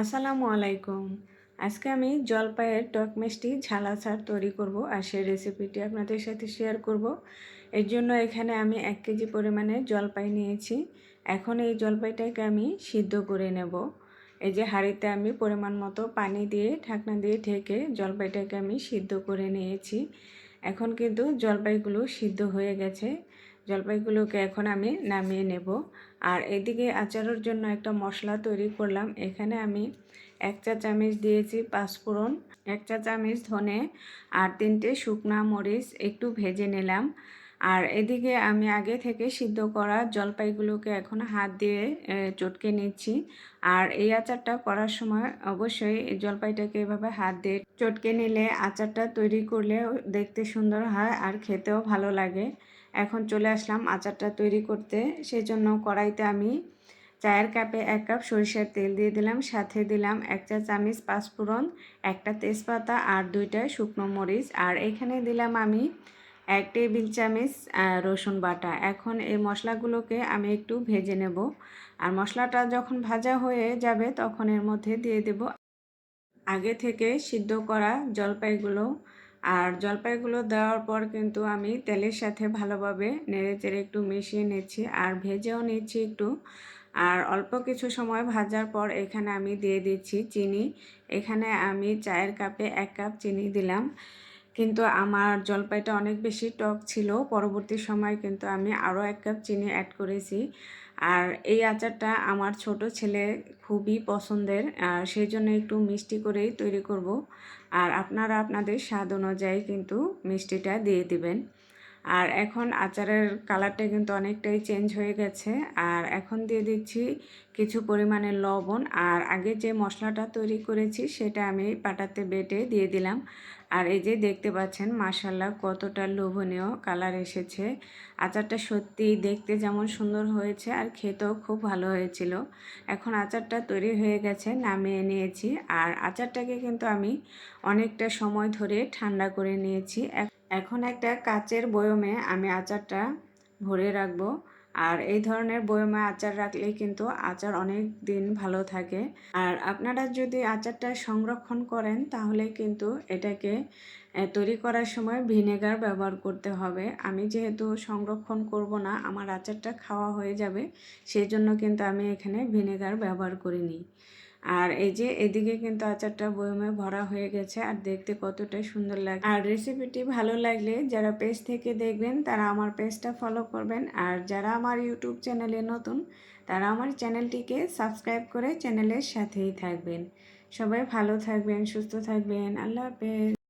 আসসালামু আলাইকুম। আজকে আমি জলপাইয়ের টক মিষ্টি ঝাল আচার তৈরি করব আর সেই রেসিপিটি আপনাদের সাথে শেয়ার করব। এর জন্য এখানে আমি 1 কেজি পরিমাণে জলপাই নিয়েছি। এখন এই জলপাইটাকে আমি সিদ্ধ করে নেব। এই যে হাঁড়িতে আমি পরিমাণ মতো পানি দিয়ে ঢাকনা দিয়ে ঢেকে জলপাইটাকে আমি সিদ্ধ করে নিয়েছি। এখন কিন্তু জলপাইগুলো সিদ্ধ হয়ে গেছে। জলপাইগুলোকে এখন আমি নামিয়ে নেব। আর এদিকে আচারের জন্য একটা মশলা তৈরি করলাম। এখানে আমি 1 চা চামচ দিয়েছি পাঁচফোড়ন, 1 চা চামচ ধনে আর 3টে শুকনা মরিচ একটু ভেজে নিলাম। আর এদিকে আমি আগে থেকে সিদ্ধ করা জলপাইগুলোকে এখন হাত দিয়ে চটকে নিচ্ছি। আর এই আচারটা করার সময় অবশ্যই এই জলপাইটাকে এভাবে হাত দিয়ে চটকে নিলে আচারটা তৈরি করলে দেখতে সুন্দর হয় আর খেতেও ভালো লাগে। এখন চলে আসলাম আচারটা তৈরি করতে। সেজন্য কড়াইতে আমি চায়ের কাপে 1 কাপ সরিষার তেল দিয়ে দিলাম, সাথে দিলাম 1 চা চামচ পাঁচফোড়ন, একটা তেজপাতা আর 2টা শুকনো মরিচ। আর এখানে দিলাম আমি 1 টেবিল চামচ রসুন বাটা। এখন এই মশলাগুলোকে আমি একটু ভেজে নেব। আর মশলাটা যখন ভাজা হয়ে যাবে তখন এর মধ্যে দিয়ে দেব আগে থেকে সিদ্ধ করা জলপাইগুলো। আর জলপাইগুলো দেওয়ার পর কিন্তু আমি তেলের সাথে ভালোভাবে নেড়েচেড়ে একটু মিশিয়ে নিচ্ছি আর ভেজেও নিচ্ছি একটু। আর অল্প কিছু সময় ভাজার পর এখানে আমি দিয়ে দিচ্ছি চিনি। এখানে আমি চায়ের কাপে 1 কাপ চিনি দিলাম। কিন্তু আমার জলপাইটা অনেক বেশি টক ছিল, পরবর্তী সময় কিন্তু আমি আরও 1 কাপ চিনি অ্যাড করেছি। আর এই আচারটা আমার ছোট ছেলে খুবই পছন্দের, আর সেই জন্য একটু মিষ্টি করেই তৈরি করব। আর আপনারা আপনাদের স্বাদ অনুযায়ী কিন্তু মিষ্টিটা দিয়ে দিবেন। আর এখন আচারের কালারটা কিন্তু অনেকটাই চেঞ্জ হয়ে গেছে। আর এখন দিয়ে দিচ্ছি কিছু পরিমাণে লবণ। আর আগে যে মশলাটা তৈরি করেছি সেটা আমি পাটাতে বেটে দিয়ে দিলাম। আর এই যে দেখতে পাচ্ছেন মাশাআল্লাহ কতটা লোভনীয় কালার এসেছে। আচারটা সত্যিই দেখতে যেমন সুন্দর হয়েছে আর খেতেও খুব ভালো হয়েছিল। এখন আচারটা তৈরি হয়ে গেছে, নামিয়ে নিয়েছি। আর আচারটাকে কিন্তু আমি অনেকটা সময় ধরে ঠান্ডা করে নিয়েছি। এখন একটা কাচের বয়মে আমি আচারটা ভরে রাখবো। আর এই ধরনের বয়মে আচার রাখলে কিন্তু আচার অনেক দিন ভালো থাকে। আর আপনারা যদি আচারটা সংরক্ষণ করেন তাহলে কিন্তু এটাকে তৈরি করার সময় ভিনেগার ব্যবহার করতে হবে। আমি যেহেতু সংরক্ষণ করব না, আমার আচারটা খাওয়া হয়ে যাবে, সেই জন্য কিন্তু আমি এখানে ভিনেগার ব্যবহার করিনি। আর এই যে এদিকে কিন্তু আচারটা বয়মে ভরা হয়ে গেছে আর দেখতে কতটা সুন্দর লাগে। আর রেসিপিটি ভালো লাগলে যারা পেজ থেকে দেখবেন তারা আমার পেজটা ফলো করবেন, আর যারা আমার ইউটিউব চ্যানেলে নতুন তারা আমার চ্যানেলটিকে সাবস্ক্রাইব করে চ্যানেলের সাথেই থাকবেন। সবাই ভালো থাকবেন, সুস্থ থাকবেন। আল্লাহ হাফেজ।